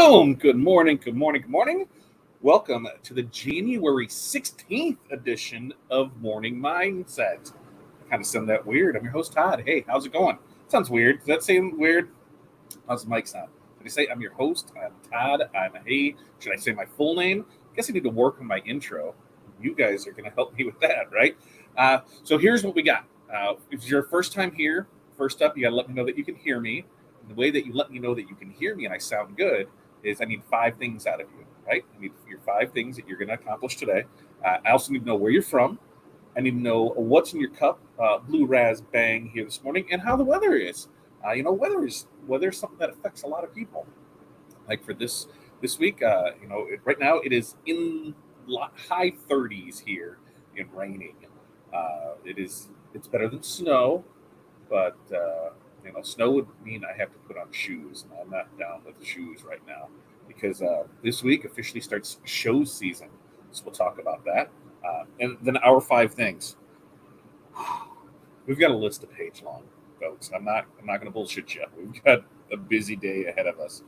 Boom! Good morning, good morning, good morning. Welcome to the January 16th edition of Morning Mindset. I kind of sound that weird. I'm your host, Todd. Hey, how's it going? Sounds weird. Does that sound weird? How's the mic sound? Did I say I'm your host? I'm Todd. I'm Hey. Should I say my full name? I guess I need to work on my intro. You guys are going to help me with that, right? So here's what we got. If it's your first time here, first up, you got to let me know that you can hear me. And the way that you let me know that you can hear me and I sound good is I need 5 things out of you, right? I need your 5 things that you're going to accomplish today. I also need to know where you're from. I need to know what's in your cup, Blue Raz Bang here this morning, and how the weather is. Weather is something that affects a lot of people. Like for this week, right now it is in high 30s here and raining. It's better than snow, but snow would mean I have to put on shoes, and I'm not down with the shoes right now because this week officially starts show season. So we'll talk about that, and then our 5 things. We've got a list a page long, folks. I'm not going to bullshit you. We've got a busy day ahead of us,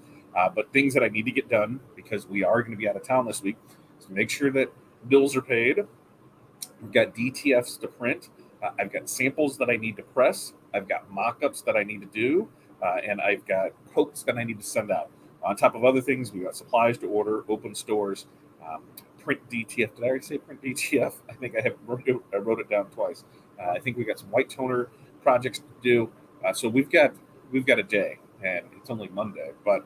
but things that I need to get done because we are going to be out of town this week. So make sure that bills are paid. We've got DTFs to print. I've got samples that I need to press. I've got mock-ups that I need to do, and I've got quotes that I need to send out. On top of other things, we've got supplies to order, open stores, print DTF. Did I already say print DTF? I think I wrote it down twice. I think we got some white toner projects to do. So we've got a day, and it's only Monday, but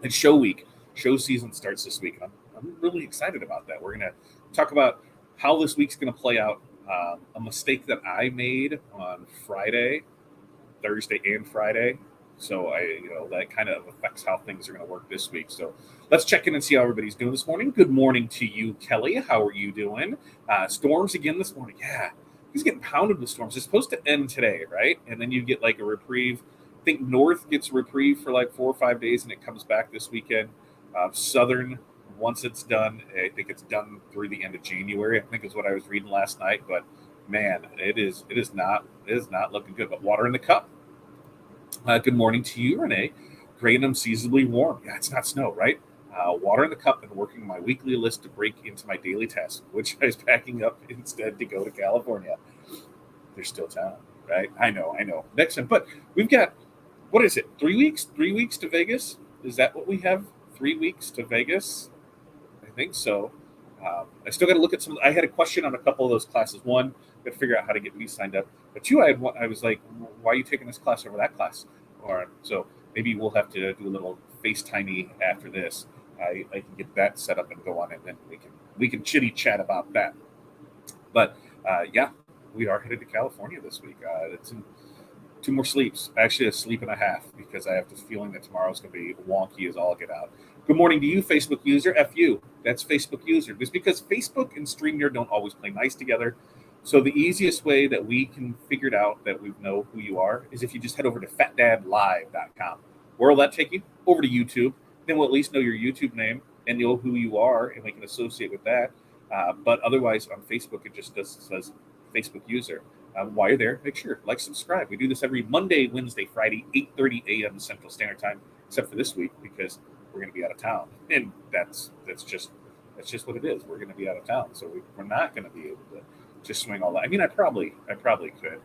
it's show week. Show season starts this week, and I'm really excited about that. We're going to talk about how this week's going to play out. A mistake that I made on Thursday and Friday. So that kind of affects how things are going to work this week. So let's check in and see how everybody's doing this morning. Good morning to you, Kelly. How are you doing? Storms again this morning. Yeah, he's getting pounded with storms. It's supposed to end today, right? And then you get like a reprieve. I think North gets a reprieve for like 4 or 5 days, and it comes back this weekend. Southern, once it's done, I think it's done through the end of January. I think is what I was reading last night. But man, it is not looking good. But water in the cup. Good morning to you, Renee. Gray and unseasonably warm. Yeah, it's not snow, right? Water in the cup and working my weekly list to break into my daily task, which I was packing up instead to go to California. There's still time, right? I know. Next time, but we've got, what is it? 3 weeks? 3 weeks to Vegas? Is that what we have? 3 weeks to Vegas? I think so. I still got to look at some. I had a question on a couple of those classes. One, got to figure out how to get me signed up. But 2, I was like, why are you taking this class over that class? Or so maybe we'll have to do a little FaceTimey after this. I can get that set up and go on, and then we can chitty chat about that. But yeah, we are headed to California this week. It's in 2 more sleeps. Actually, a sleep and a half because I have this feeling that tomorrow's going to be wonky as all get out. Good morning to you, Facebook user. FU. That's Facebook user. It's because Facebook and StreamYard don't always play nice together. So the easiest way that we can figure it out that we know who you are is if you just head over to fatdadlive.com. Where will that take you? Over to YouTube. Then we'll at least know your YouTube name and know who you are, and we can associate with that. But otherwise, on Facebook, it just says Facebook user. While you're there, make sure like, subscribe. We do this every Monday, Wednesday, Friday, 8:30 a.m. Central Standard Time, except for this week because we're going to be out of town, and that's just what it is. We're going to be out of town, so we're not going to be able to just swing all that. I mean, I probably could.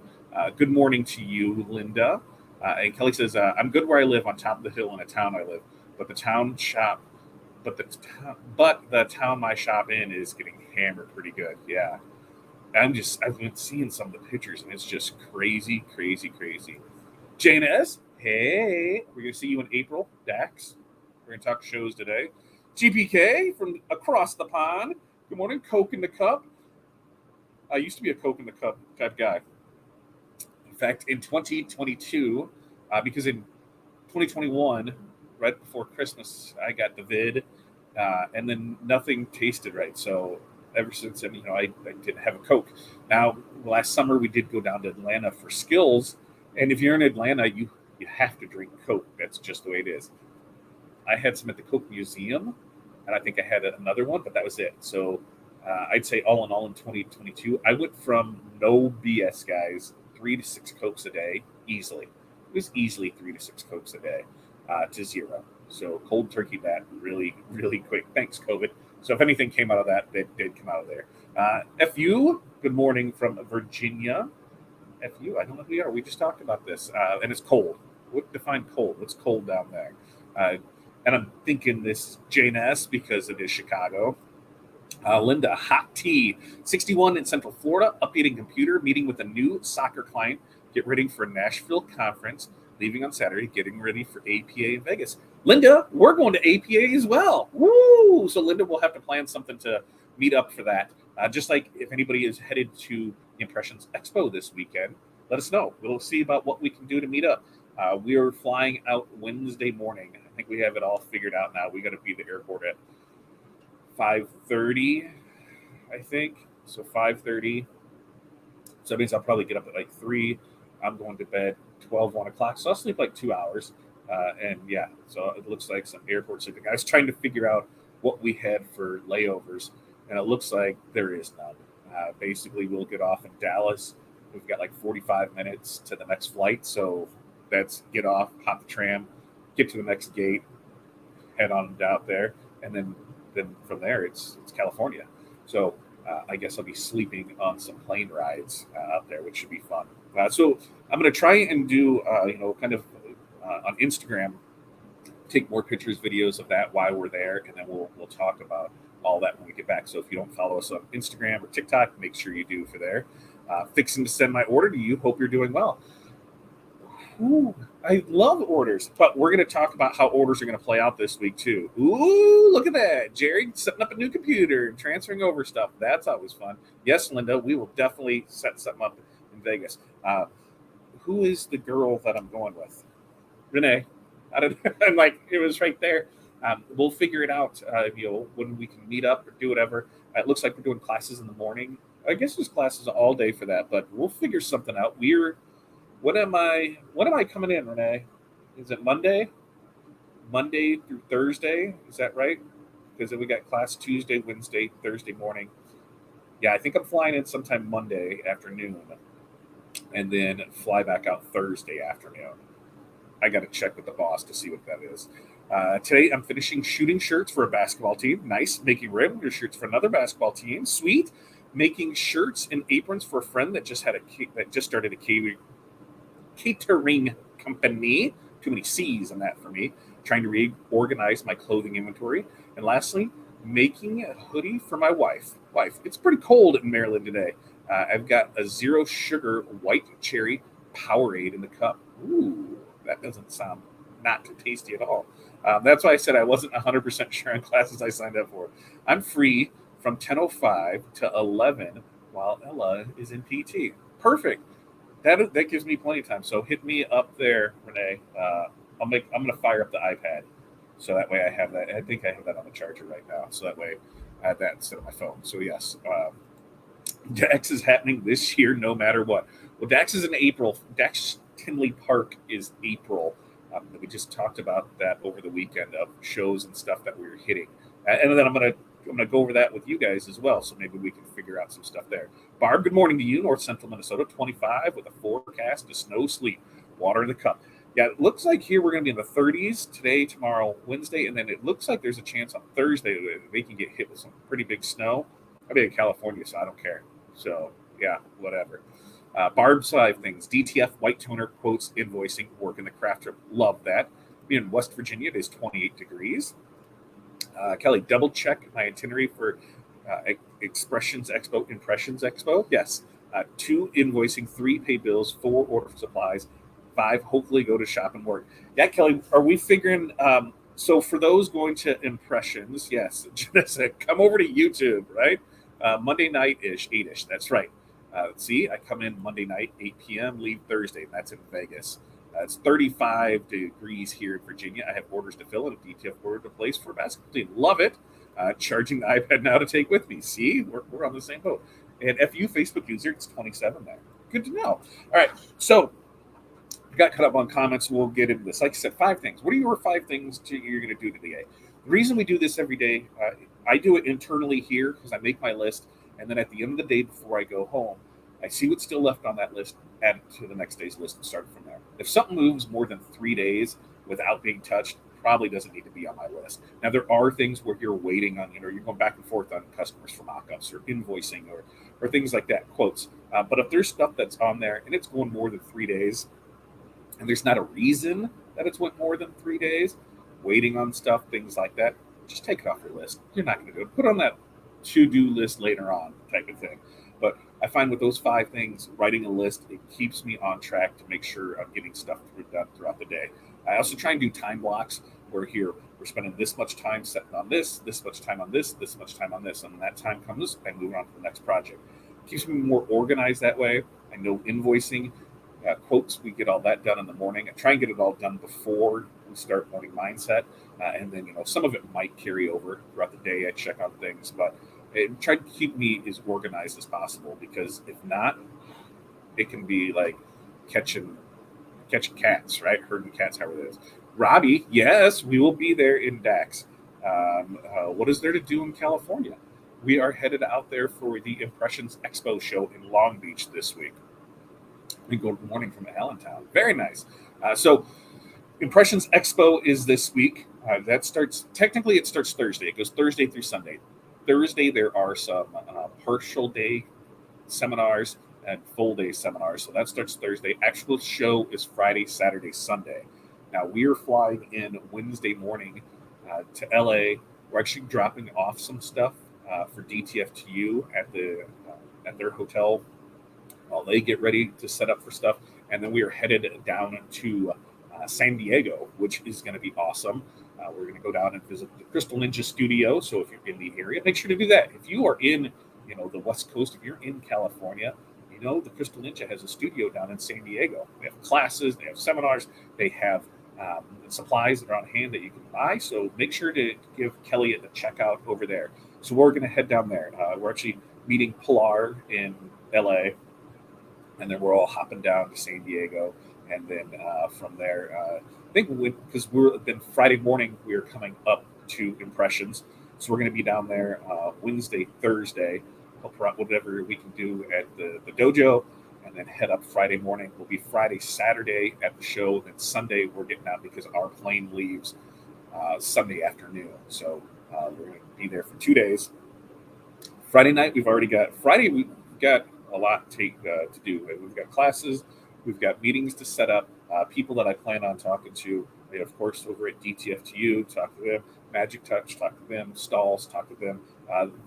Good morning to you, Linda. And Kelly says, I'm good where I live on top of the hill in a town I live, but the town my shop in is getting hammered pretty good. Yeah. I've been seeing some of the pictures, and it's just crazy. Jane S., hey, we're going to see you in April. Dax, we're going to talk shows today. GPK from across the pond. Good morning. Coke in the cup. I used to be a Coke in the cup type guy. In fact, in 2022, because in 2021, right before Christmas, I got the vid, and then nothing tasted right. So ever since then, I didn't have a Coke. Now, last summer we did go down to Atlanta for skills, and if you're in Atlanta, you have to drink Coke. That's just the way it is. I had some at the Coke Museum, and I think I had another one, but that was it. So I'd say all in all in 2022, I went from no BS, guys, 3 to 6 Cokes a day easily. It was easily 3 to 6 Cokes a day to 0. So cold turkey that really, really quick. Thanks, COVID. So if anything came out of that, it did come out of there. FU, good morning from Virginia. FU, I don't know who you are. We just talked about this. And it's cold. What define cold? What's cold down there? Uh, and I'm thinking this Jane S because it is Chicago. Linda, hot tea. 61 in Central Florida, updating computer, meeting with a new soccer client, get ready for Nashville conference, leaving on Saturday, getting ready for APA in Vegas. Linda, we're going to APA as well. Woo! So Linda will have to plan something to meet up for that. Just like if anybody is headed to Impressions Expo this weekend, let us know. We'll see about what we can do to meet up. We are flying out Wednesday morning. I think we have it all figured out now. We got to be at the airport at 5:30, I think. So 5:30. So that means I'll probably get up at like 3. I'm going to bed 1 o'clock. So I'll sleep like 2 hours. And yeah, so it looks like some airport sleeping. I was trying to figure out what we had for layovers, and it looks like there is none. Basically, we'll get off in Dallas. We've got like 45 minutes to the next flight. So that's get off, hop the tram, get to the next gate, head on out there, and then from there it's California. So I guess I'll be sleeping on some plane rides out there, which should be fun. So I'm going to try and do kind of on Instagram, take more pictures, videos of that while we're there, and then we'll talk about all that when we get back. So if you don't follow us on Instagram or TikTok, make sure you do for there. Fixing to send my order to you. Hope you're doing well. Ooh, I love orders, but we're going to talk about how orders are going to play out this week too. Ooh, look at that. Jerry setting up a new computer and transferring over stuff. That's always fun. Yes, Linda, we will definitely set something up in Vegas. Who is the girl that I'm going with? Renee. I don't know. I'm like, it was right there. We'll figure it out, when we can meet up or do whatever. It looks like we're doing classes in the morning. I guess there's classes all day for that, but we'll figure something out. When am I coming in, Renee? Is it Monday? Monday through Thursday? Is that right? Because then we got class Tuesday, Wednesday, Thursday morning. Yeah, I think I'm flying in sometime Monday afternoon and then fly back out Thursday afternoon. I got to check with the boss to see what that is. Today, I'm finishing shooting shirts for a basketball team. Nice. Making red shirts for another basketball team. Sweet. Making shirts and aprons for a friend that just started a catering company. Too many C's in that for me. Trying to reorganize my clothing inventory. And lastly, making a hoodie for my wife. It's pretty cold in Maryland today. I've got a zero sugar white cherry Powerade in the cup. Ooh, that doesn't sound not too tasty at all. That's why I said I wasn't 100% sure on classes I signed up for. I'm free from 10:05 to 11 while Ella is in PT. Perfect. That gives me plenty of time. So hit me up there, Renee. I'm going to fire up the iPad, so that way I have that. I think I have that on the charger right now, so that way I have that instead of my phone. So yes, DAX is happening this year, no matter what. Well, DAX is in April. DAX Tinley Park is April. We just talked about that over the weekend of shows and stuff that we were hitting, and then I'm gonna go over that with you guys as well. So maybe we can figure out some stuff there. Barb, good morning to you, North Central Minnesota, 25 with a forecast of snow, sleet, water in the cup. Yeah, it looks like here we're going to be in the 30s today, tomorrow, Wednesday, and then it looks like there's a chance on Thursday that they can get hit with some pretty big snow. I'll be in California, so I don't care. So yeah, whatever. Barb side things, DTF white toner quotes invoicing work in the craft trip. Love that. Being in West Virginia, it is 28 degrees. Kelly, double check my itinerary for Impressions Expo. Yes. 2 invoicing, 3 pay bills, 4 order supplies, 5 hopefully go to shop and work. Yeah, Kelly, are we figuring? So for those going to Impressions, yes, Janessa, come over to YouTube, right? Monday night-ish, 8-ish. That's right. See, I come in Monday night, 8 p.m., leave Thursday, and that's in Vegas. It's 35 degrees here in Virginia. I have orders to fill and a DTF order to place for a basketball team. Love it. Charging the iPad now to take with me. See, we're on the same boat. And FU Facebook user, it's 27 there. Good to know. All right, so I got caught up on comments. We'll get into this. Like I said, 5 things. What are your 5 things you're going to do today? The reason we do this every day, I do it internally here because I make my list, and then at the end of the day before I go home, I see what's still left on that list, add it to the next day's list, and start from there. If something moves more than 3 days without being touched, probably doesn't need to be on my list. Now, there are things where you're waiting on, you're going back and forth on customers for mock-ups or invoicing or things like that, quotes. But if there's stuff that's on there and it's going more than 3 days, and there's not a reason that it's went more than 3 days, waiting on stuff, things like that, just take it off your list. You're not going to do it. Put on that to-do list later on type of thing. But I find with those 5 things, writing a list, it keeps me on track to make sure I'm getting stuff done throughout the day. I also try and do time blocks where here we're spending this much time setting on this much time on this much time on this, and when that time comes, I move on to the next project. It keeps me more organized that way. I know invoicing, quotes, we get all that done in the morning. I try and get it all done before we start morning mindset, and then some of it might carry over throughout the day. I check on things, but try to keep me as organized as possible, because if not, it can be like catching cats, right? Herding cats, however it is. Robbie, yes, we will be there in Dax. What is there to do in California? We are headed out there for the Impressions Expo show in Long Beach this week. We go morning from Allentown. Very nice. So Impressions Expo is this week. That starts Thursday. It goes Thursday through Sunday. Thursday, there are some partial day seminars and full day seminars. So that starts Thursday. Actual show is Friday, Saturday, Sunday. Now, we are flying in Wednesday morning to LA. We're actually dropping off some stuff for DTF2U at their hotel while they get ready to set up for stuff. And then we are headed down to San Diego, which is going to be awesome. We're going to go down and visit the Crystal Ninja studio. So if you're in the area, make sure to do that. If you are in, the West Coast, if you're in California, the Crystal Ninja has a studio down in San Diego. They have classes, they have seminars, they have supplies that are on hand that you can buy. So make sure to give Kelly a checkout over there. So we're going to head down there. We're actually meeting Pilar in LA, and then we're all hopping down to San Diego. And then from there, I think because then Friday morning, we are coming up to Impressions. So we're going to be down there Wednesday, Thursday, help her out whatever we can do at the dojo, and then head up Friday morning. We'll be Friday, Saturday at the show. Then Sunday, we're getting out because our plane leaves Sunday afternoon. So we're going to be there for 2 days. Friday night, we've got a lot to do. We've got classes. We've got meetings to set up, people that I plan on talking to. Of course, over at DTF2U, talk to them. Magic Touch, talk to them. Stalls, talk to them.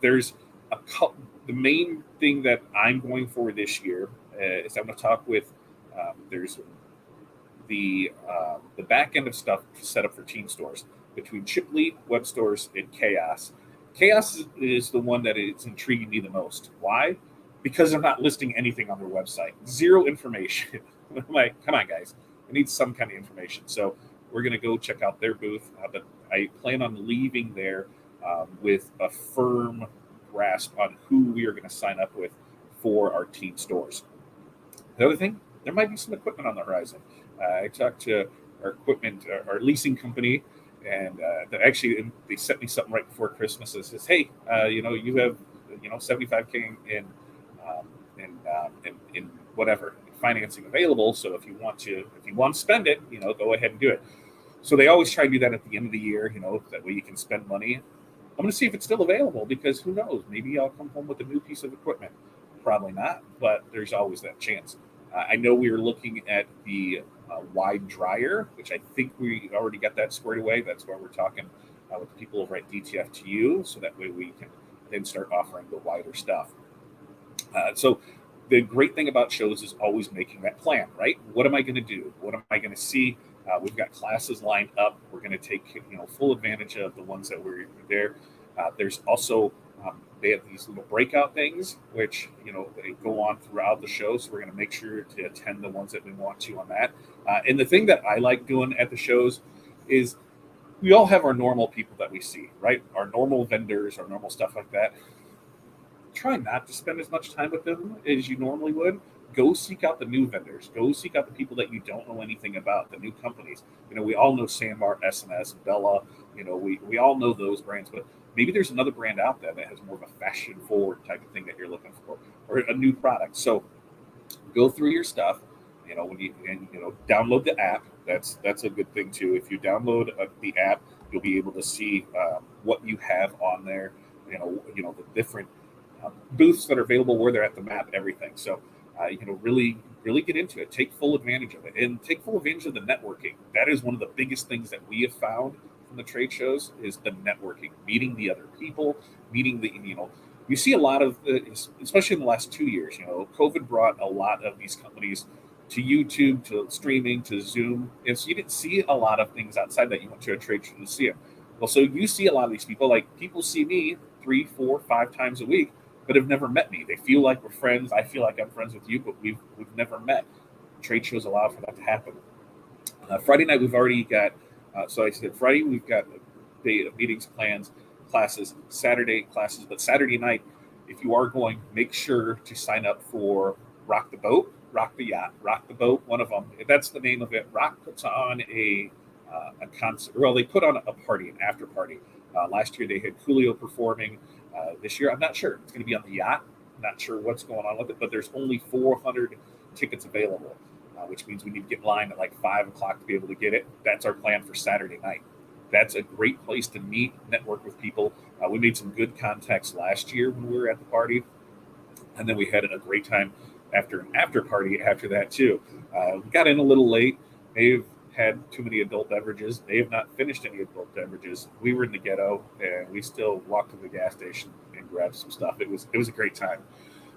There's a couple. The main thing that I'm going for this year is I'm going to talk with. There's the back end of stuff set up for team stores between Chiply, Web Stores, and Chaos. Chaos is the one that is intriguing me the most. Why? Because I'm not listing anything on their website. Zero information. I'm like, come on, guys. I need some kind of information. So we're going to go check out their booth. But I plan on leaving there with a firm grasp on who we are going to sign up with for our team stores. The other thing, there might be some equipment on the horizon. I talked to our equipment, our leasing company, and they sent me something right before Christmas that says, hey, you have $75K in whatever financing available. So if you want to spend it, go ahead and do it. So they always try to do that at the end of the year, that way you can spend money. I'm going to see if it's still available, because who knows? Maybe I'll come home with a new piece of equipment. Probably not, but there's always that chance. I know we were looking at the wide dryer, which I think we already got that squared away. That's why we're talking with the people over at DTF2U, so that way we can then start offering the wider stuff. So the great thing about shows is always making that plan, right? What am I going to do? What am I going to see? We've got classes lined up. We're going to take full advantage of the ones that we're there. There's also they have these little breakout things, which they go on throughout the show. So we're going to make sure to attend the ones that we want to on that. And the thing that I like doing at the shows is we all have our normal people that we see, right? Our normal vendors, our normal stuff like that. Try not to spend as much time with them as you normally would. Go seek out the new vendors. Go seek out the people that you don't know anything about, the new companies. We all know Sandbar, SNS, Bella. We all know those brands, but maybe there's another brand out there that has more of a fashion-forward type of thing that you're looking for, or a new product. So go through your stuff, When download the app. That's a good thing too. If you download the app, you'll be able to see what you have on there. The different booths that are available, where they're at, the map, everything. So really really get into it. Take full advantage of it, and take full advantage of the networking. That is one of the biggest things that we have found from the trade shows is the networking, meeting the other people, meeting you see a lot of, especially in the last 2 years, COVID brought a lot of these companies to YouTube, to streaming, to Zoom. And so you didn't see a lot of things outside that. You went to a trade show to see them. Well, so you see a lot of these people, like people see me 3, 4, 5 times a week, but have never met me. They feel like we're friends. I feel like I'm friends with you, but we've never met. Trade shows allow for that to happen. Friday night, we've already got, so I said Friday, we've got day meetings, plans, classes, Saturday classes, but Saturday night, if you are going, make sure to sign up for Rock the Boat, Rock the Yacht, Rock the Boat, one of them. That's the name of it. Rock puts on a concert. Well, they put on a party, an after party. Last year they had Coolio performing. This year, I'm not sure. It's going to be on the yacht. I'm not sure what's going on with it, but there's only 400 tickets available, which means we need to get in line at like 5 o'clock to be able to get it. That's our plan for Saturday night. That's a great place to meet, network with people. We made some good contacts last year when we were at the party, and then we had a great time after an after party after that too. We got in a little late. They've had too many adult beverages. They have not finished any adult beverages. We were in the ghetto, and we still walked to the gas station and grabbed some stuff. It was a great time.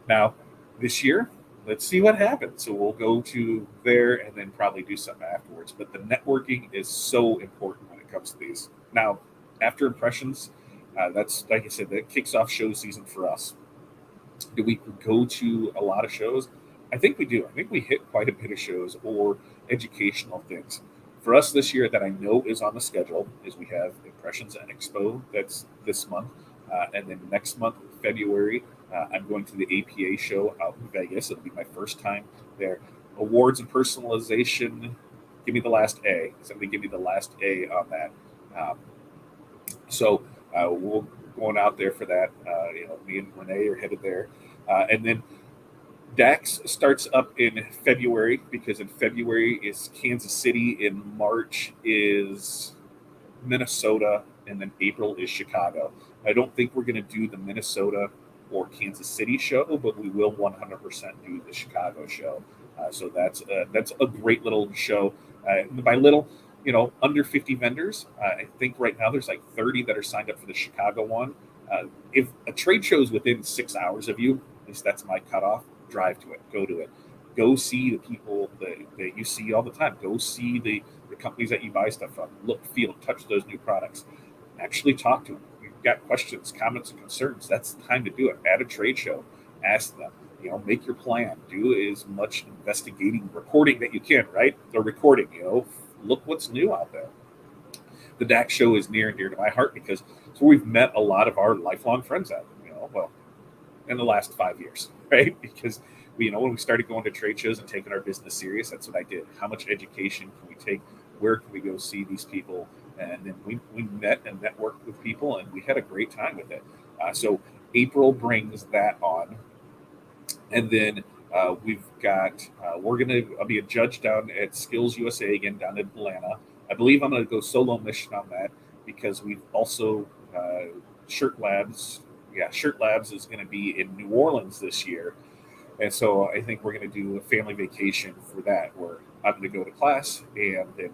Now, this year, let's see what happens. So we'll go to there and then probably do something afterwards. But the networking is so important when it comes to these. Now, after impressions, that's, like I said, that kicks off show season for us. Do we go to a lot of shows? I think we do. I think we hit quite a bit of shows or educational things. For us this year, that I know is on the schedule, is we have Impressions and Expo. That's this month. And then next month, February, I'm going to the APA show out in Vegas. It'll be my first time there. Awards and personalization. Give me the last A. Somebody give me the last A on that. So we're going out there for that. Me and Renee are headed there. And then DAX starts up in February, because in February is Kansas City, in March is Minnesota, and then April is Chicago. I don't think we're going to do the Minnesota or Kansas City show, but we will 100% do the Chicago show. So that's a great little show. By little, under 50 vendors. I think right now there's like 30 that are signed up for the Chicago one. If a trade show is within 6 hours of you, at least that's my cutoff, drive to it, go to it. Go see the people that you see all the time. Go see the companies that you buy stuff from. Look, feel, touch those new products. Actually talk to them. You've got questions, comments, and concerns. That's the time to do it. At a trade show, ask them. Make your plan. Do as much investigating, reporting that you can, right? Or recording, look what's new out there. The DAX show is near and dear to my heart because it's where we've met a lot of our lifelong friends at, in the last 5 years, right? Because when we started going to trade shows and taking our business serious, that's what I did. How much education can we take? Where can we go see these people? And then we met and networked with people, and we had a great time with it. So April brings that on. And then we've got, I'll be a judge down at Skills USA again, down in Atlanta. I believe I'm going to go solo mission on that because we've also, Shirt Labs is going to be in New Orleans this year. And so I think we're going to do a family vacation for that, where I'm going to go to class, and then,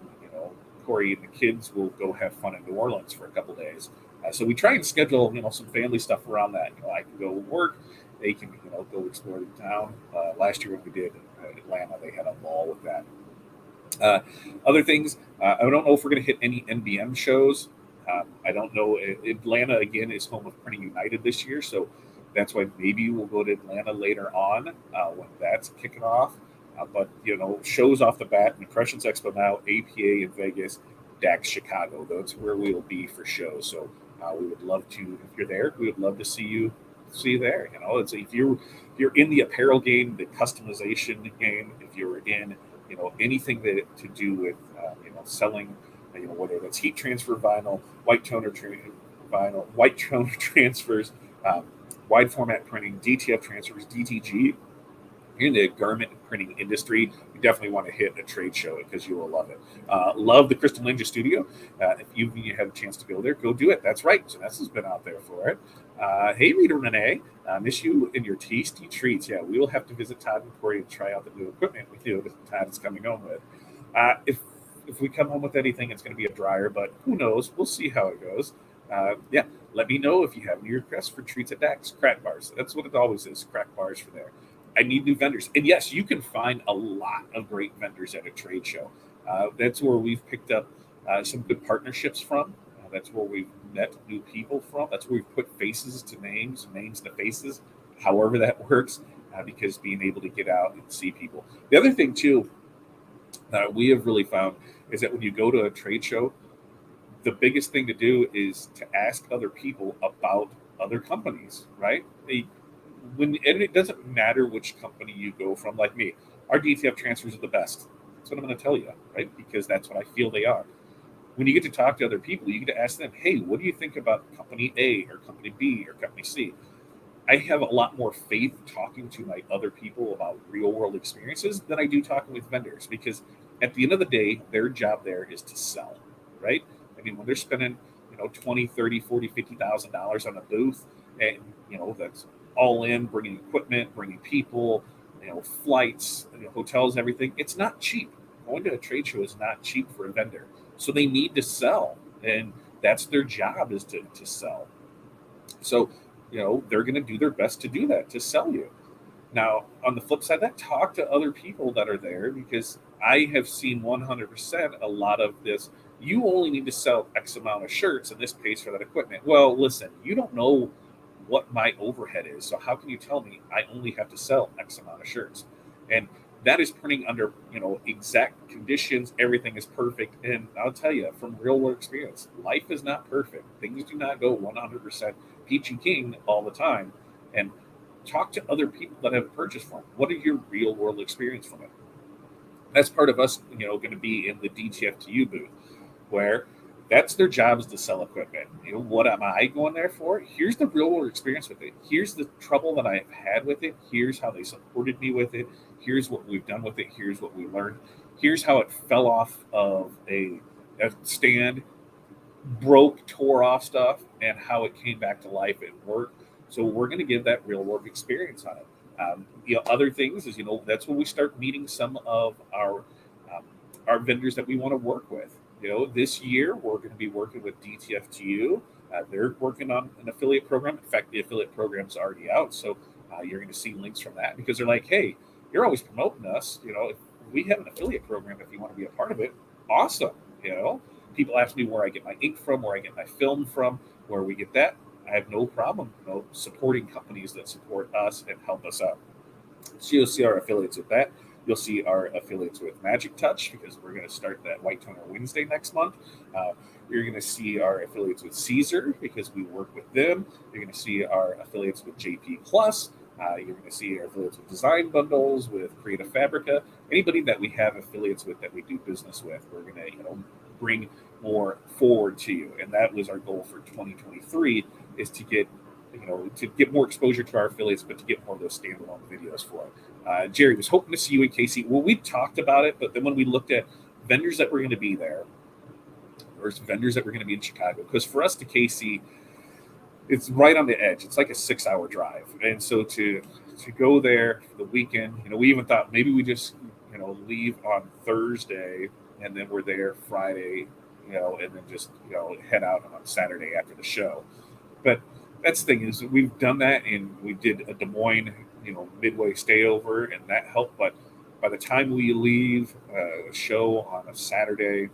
Corey and the kids will go have fun in New Orleans for a couple days. So we try and schedule, some family stuff around that. I can go work. They can, go explore the town. Last year when we did Atlanta, they had a ball with that. Other things, I don't know if we're going to hit any NBM shows. I don't know. Atlanta, again, is home of Printing United this year, so that's why maybe we'll go to Atlanta later on when that's kicking off. But, shows off the bat, Impressions Expo now, APA in Vegas, DAX Chicago. That's where we will be for shows. So we would love to, if you're there, we would love to see you there. It's if you're in the apparel game, the customization game, if you're in, anything that to do with, selling, whether that's heat transfer vinyl, white toner transfers, wide format printing, DTF transfers, DTG, you're in the garment and printing industry, you definitely want to hit a trade show because you will love it. Love the Crystal Ninja Studio. If you had a chance to go there, go do it. That's right. Janessa's been out there for it. Hey, Rita Renee, miss you and your tasty treats. Yeah, we will have to visit Todd and Corey and try out the new equipment with you that Todd is coming home with. If we come home with anything, it's going to be a dryer, but who knows? We'll see how it goes. Yeah, let me know if you have any requests for treats at Dax. Crack bars. That's what it always is. Crack bars for there. I need new vendors. And yes, you can find a lot of great vendors at a trade show. That's where we've picked up some good partnerships from. That's where we've met new people from. That's where we've put faces to names, names to faces, however that works, because being able to get out and see people. The other thing, too, that we have really found is that when you go to a trade show, the biggest thing to do is to ask other people about other companies, right? And it doesn't matter which company you go from. Like me, our DTF transfers are the best. That's what I'm going to tell you, right? Because that's what I feel they are. When you get to talk to other people, you get to ask them, hey, what do you think about company A or company B or company C? I have a lot more faith talking to my other people about real world experiences than I do talking with vendors, because at the end of the day, their job there is to sell, right? I mean, when they're spending, 20, 30, 40, $50,000 on a booth, and, that's all in, bringing equipment, bringing people, flights, hotels, everything. It's not cheap. Going to a trade show is not cheap for a vendor. So they need to sell, and that's their job, is to sell. So, they're going to do their best to do that, to sell you. Now, on the flip side of that, talk to other people that are there, because I have seen 100% a lot of this. You only need to sell X amount of shirts, and this pays for that equipment. Well, listen, you don't know what my overhead is. So how can you tell me I only have to sell X amount of shirts? And that is printing under, exact conditions. Everything is perfect. And I'll tell you from real world experience, life is not perfect. Things do not go 100% peachy king all the time. And talk to other people that have purchased from. What are your real world experience from it? That's part of us, going to be in the DTF2U booth, where that's their job, is to sell equipment. What am I going there for? Here's the real world experience with it. Here's the trouble that I've had with it. Here's how they supported me with it. Here's what we've done with it. Here's what we learned. Here's how it fell off of a stand, broke, tore off stuff, and how it came back to life and worked. So we're going to give that real world experience on it. Other things is, that's when we start meeting some of our vendors that we want to work with. This year we're going to be working with DTF2U. They're working on an affiliate program. In fact, the affiliate program's already out, so you're going to see links from that, because they're like, hey, you're always promoting us. If we have an affiliate program, if you want to be a part of it, awesome. People ask me where I get my ink from, where I get my film from, where we get that. I have no problem, supporting companies that support us and help us out. So you'll see our affiliates with that. You'll see our affiliates with Magic Touch, because we're going to start that White Toner Wednesday next month. You're going to see our affiliates with Caesar, because we work with them. You're going to see our affiliates with JP Plus. You're going to see our affiliates with Design Bundles, with Creative Fabrica. Anybody that we have affiliates with, that we do business with, we're going to bring more forward to you. And that was our goal for 2023, is to get more exposure to our affiliates, but to get more of those standalone videos for it. Jerry was hoping to see you in KC. Well, we talked about it, but then when we looked at vendors that were going to be there versus vendors that were going to be in Chicago, because for us to KC, it's right on the edge. It's like a 6-hour drive. And so to go there for the weekend, we even thought maybe we just, leave on Thursday, and then we're there Friday, and then just, head out on Saturday after the show. But that's the thing, is we've done that, and we did a Des Moines, midway stayover, and that helped. But by the time we leave a show on a Saturday,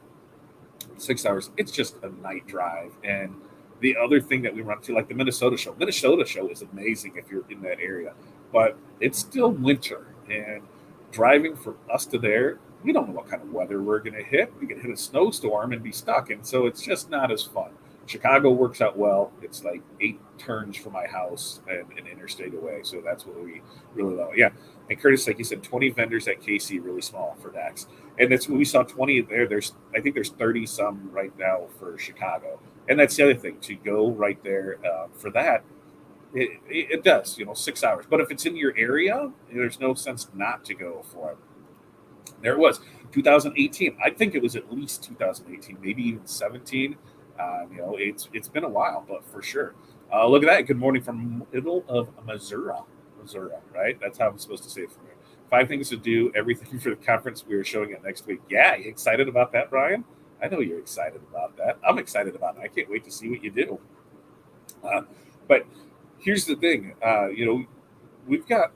6 hours, it's just a night drive. And the other thing that we run to, like the Minnesota show is amazing if you're in that area, but it's still winter, and driving from us to there, we don't know what kind of weather we're going to hit. We could hit a snowstorm and be stuck, and so it's just not as fun. Chicago works out well. It's like 8 turns from my house and an interstate away, so that's what we really love. Yeah, and Curtis, like you said, 20 vendors at KC, really small for Dax, and that's when we saw 20 there. I think there's 30 some right now for Chicago, and that's the other thing, to go right there for that. It does, 6 hours. But if it's in your area, there's no sense not to go for it. There it was, 2018. I think it was at least 2018, maybe even 17. It's been a while, but for sure. Look at that. Good morning from middle of Missouri. Missouri, right? That's how I'm supposed to say it for me. 5 things to do, everything for the conference we are showing it next week. Yeah, you excited about that, Brian? I know you're excited about that. I'm excited about it. I can't wait to see what you do. But here's the thing, we've got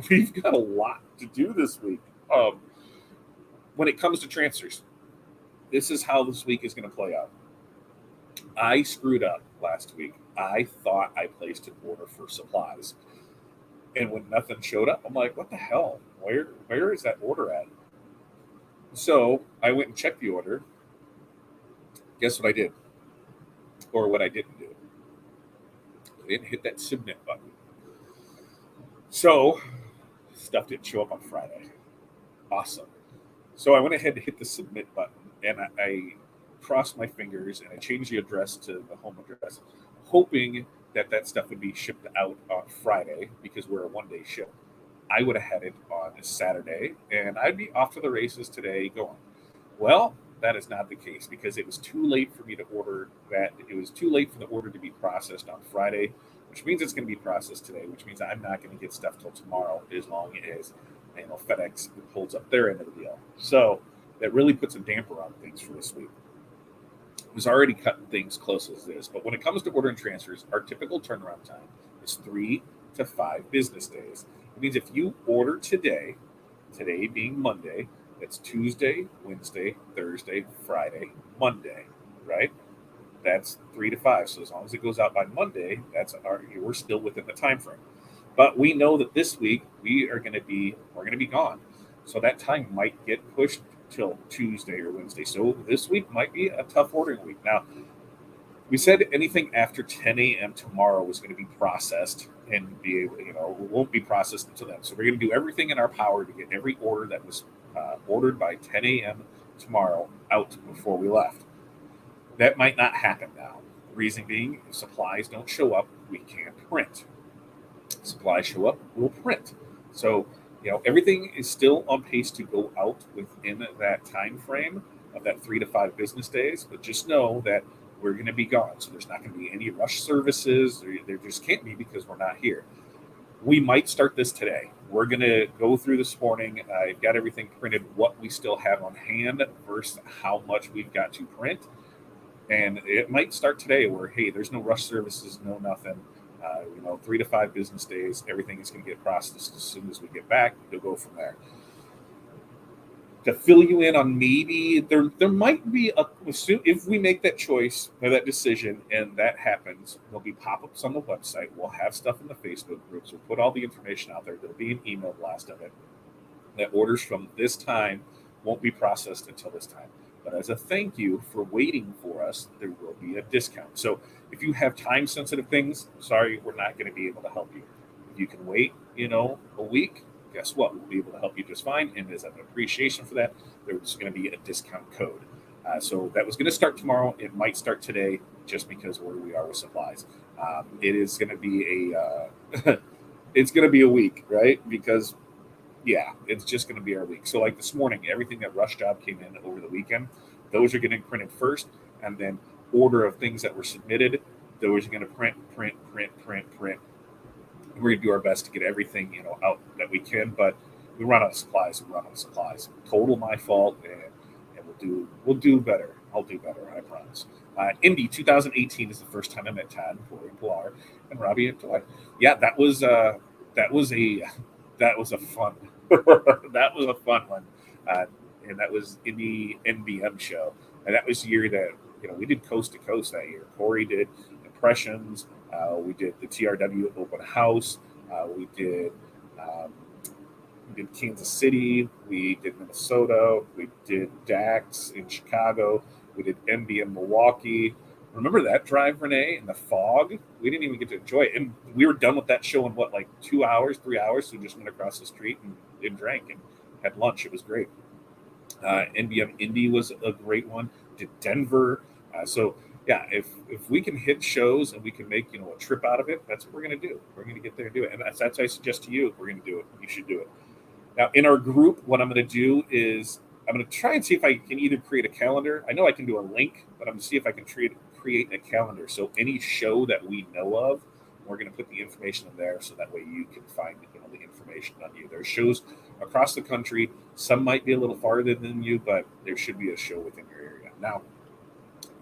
we've got a lot to do this week. When it comes to transfers, this is how this week is going to play out. I screwed up last week. I thought I placed an order for supplies, and when nothing showed up, I'm like, "What the hell? Where is that order at?" So I went and checked the order. Guess what I did, or what I didn't do? I didn't hit that submit button. So stuff didn't show up on Friday. Awesome. So I went ahead and hit the submit button, and I crossed my fingers and I changed the address to the home address, hoping that that stuff would be shipped out on Friday because we're a 1 day ship. I would have had it on a Saturday, and I'd be off to the races today going. Well, that is not the case because it was too late for me to order that. It was too late for the order to be processed on Friday, which means it's going to be processed today, which means I'm not going to get stuff till tomorrow as long as FedEx holds up their end of the deal. So that really puts a damper on things for this week. It was already cutting things close as this, but when it comes to ordering transfers, our typical turnaround time is 3 to 5 business days. It means if you order today being Monday, that's Tuesday, Wednesday, Thursday, Friday, Monday, right? That's 3 to 5. So as long as it goes out by Monday, we're still within the time frame. But we know that this week we're going to be gone. So that time might get pushed till Tuesday or Wednesday. So this week might be a tough ordering week. Now, we said anything after 10 a.m. tomorrow was going to be processed and be able, it won't be processed until then. So we're going to do everything in our power to get every order that was ordered by 10 a.m. tomorrow out before we left. That might not happen now. The reason being, if supplies don't show up, we can't print. Supplies show up, we'll print. So, everything is still on pace to go out within that time frame of that 3 to 5 business days. But just know that we're going to be gone. So there's not going to be any rush services. There just can't be because we're not here. We might start this today. We're going to go through this morning. I've got everything printed, what we still have on hand versus how much we've got to print. And it might start today where, hey, there's no rush services, no nothing. 3 to 5 business days, everything is going to get processed as soon as we get back. You'll go from there. To fill you in on maybe there might be if we make that choice or that decision and that happens, there'll be pop-ups on the website. We'll have stuff in the Facebook groups. We'll put all the information out there. There'll be an email blast of it. That orders from this time won't be processed until this time. But as a thank you for waiting for us, there will be a discount. So if you have time-sensitive things, sorry, we're not going to be able to help you. If you can wait, a week, guess what? We'll be able to help you just fine. And as an appreciation for that, there's going to be a discount code. So that was going to start tomorrow. It might start today just because where we are with supplies. It is going to be it's going to be a week, right? Because yeah, it's just going to be our week. So like this morning, everything that Rush Job came in over the weekend, those are getting printed first, and then order of things that were submitted, those are going to print. We're going to do our best to get everything out that we can, but we run out of supplies. Total my fault, and we'll do better. I'll do better, I promise. Indy 2018 is the first time I met Todd, Corey, Pilar, and Robbie and Toy. Yeah, that was a fun. That was a fun one, and that was in the NBM show, and that was the year that we did Coast to Coast that year. Corey did Impressions. We did the TRW open house. We did Kansas City. We did Minnesota. We did DAX in Chicago. We did NBM Milwaukee. Remember that drive, Renee, in the fog? We didn't even get to enjoy it. And we were done with that show in 2 hours, 3 hours? So we just went across the street and drank and had lunch. It was great. NBM Indy was a great one. Did Denver. So yeah, if we can hit shows and we can make a trip out of it, that's what we're gonna do. We're gonna get there and do it, and that's what I suggest to you. If we're gonna do it, you should do it. Now, in our group, what I'm going to do is I'm going to try and see if I can either create a calendar. I know I can do a link, but I'm going to see if I can create a calendar. So any show that we know of, we're going to put the information in there, so that way you can find the information on you. There's shows across the country. Some might be a little farther than you, but there should be a show within your area. Now,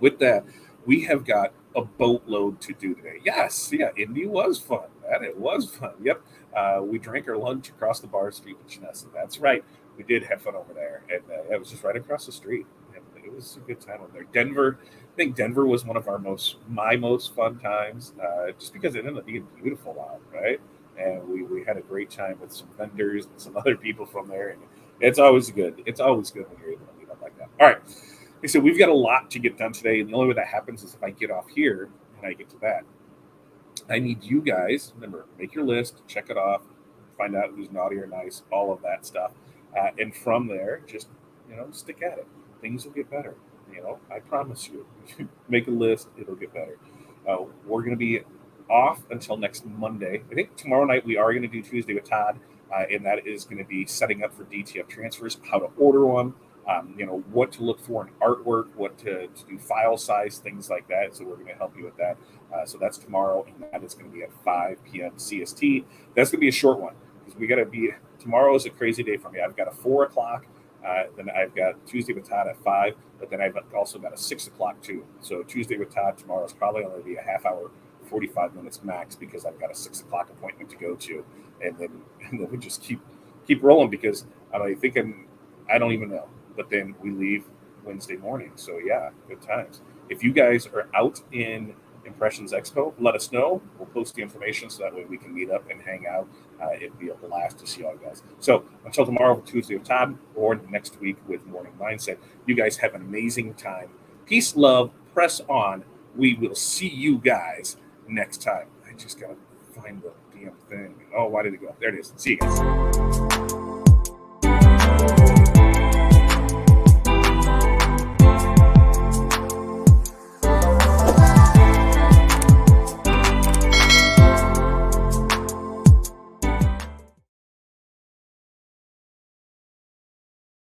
with that, we have got a boatload to do today. Yes, yeah, Indy was fun. Man, it was fun. Yep. We drank our lunch across the bar street in Chinesa. That's right. We did have fun over there. And it was just right across the street. And it was a good time over there. Denver, I think Denver was one of my most fun times, just because it ended up being beautiful out, right? And we had a great time with some vendors and some other people from there. And it's always good. It's always good when you're able to meet up like that. All right. So we've got a lot to get done today, and the only way that happens is if I get off here and I get to that. I need you guys, remember, make your list, check it off, find out who's naughty or nice, all of that stuff. And from there, just, stick at it. Things will get better. I promise you. Make a list, it'll get better. We're going to be off until next Monday. I think tomorrow night we are going to do Tuesday with Todd, and that is going to be setting up for DTF transfers, how to order one, what to look for in artwork, what to do file size, things like that. So we're going to help you with that. So that's tomorrow, and that is going to be at 5 p.m. CST. That's going to be a short one because we got to be. Tomorrow is a crazy day for me. I've got a 4 o'clock. Then I've got Tuesday with Todd at 5, but then I've also got a 6 o'clock too. So Tuesday with Todd tomorrow is probably only be a half hour, 45 minutes max, because I've got a 6 o'clock appointment to go to, and then we just keep rolling because I'm thinking I don't even know. But then we leave Wednesday morning. So yeah, good times. If you guys are out in Impressions Expo, let us know. We'll post the information so that way we can meet up and hang out. It'd be a blast to see all you guys. So until tomorrow, Tuesday with Todd, or next week with Morning Mindset, you guys have an amazing time. Peace, love, press on. We will see you guys next time. I just got to find the damn thing. Oh, why did it go? There it is. See you guys.